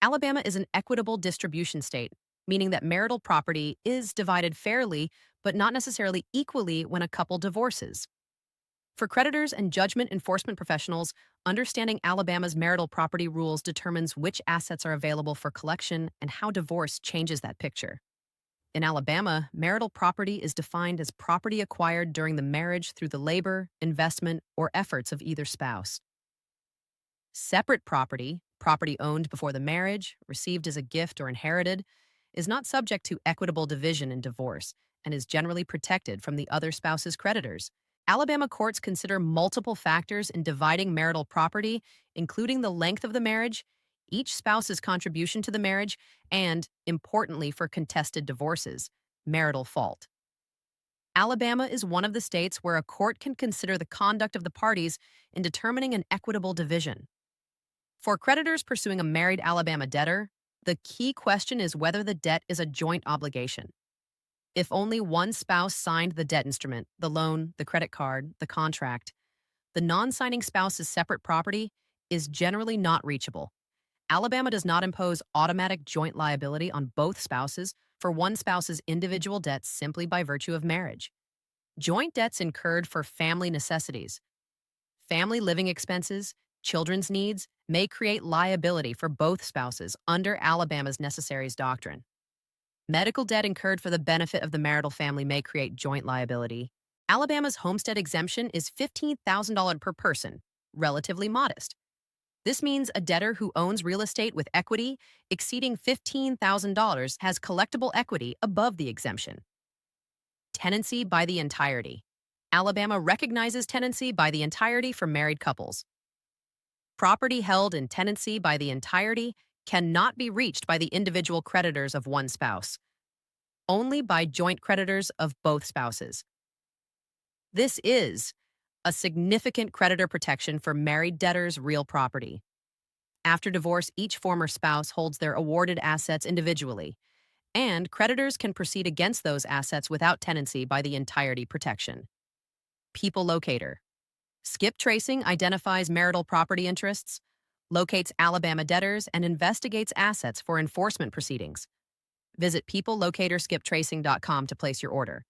Alabama is an equitable distribution state, meaning that marital property is divided fairly, but not necessarily equally when a couple divorces. For creditors and judgment enforcement professionals, understanding Alabama's marital property rules determines which assets are available for collection and how divorce changes that picture. In Alabama, marital property is defined as property acquired during the marriage through the labor, investment, or efforts of either spouse. Separate property, property owned before the marriage, received as a gift or inherited, is not subject to equitable division in divorce and is generally protected from the other spouse's creditors. Alabama courts consider multiple factors in dividing marital property, including the length of the marriage, each spouse's contribution to the marriage, and, importantly for contested divorces, marital fault. Alabama is one of the states where a court can consider the conduct of the parties in determining an equitable division. For creditors pursuing a married Alabama debtor, the key question is whether the debt is a joint obligation. If only one spouse signed the debt instrument, the loan, the credit card, the contract, the non-signing spouse's separate property is generally not reachable. Alabama does not impose automatic joint liability on both spouses for one spouse's individual debts simply by virtue of marriage. Joint debts incurred for family necessities, family living expenses, children's needs may create liability for both spouses under Alabama's necessaries doctrine. Medical debt incurred for the benefit of the marital family may create joint liability. Alabama's homestead exemption is $15,000 per person, relatively modest. This means a debtor who owns real estate with equity exceeding $15,000 has collectible equity above the exemption. Tenancy by the entirety. Alabama recognizes tenancy by the entirety for married couples. Property held in tenancy by the entirety cannot be reached by the individual creditors of one spouse, only by joint creditors of both spouses. This is a significant creditor protection for married debtors' real property. After divorce, each former spouse holds their awarded assets individually, and creditors can proceed against those assets without tenancy by the entirety protection. People Locator. Skip tracing identifies marital property interests, locates Alabama debtors, and investigates assets for enforcement proceedings. Visit peoplelocatorskiptracing.com to place your order.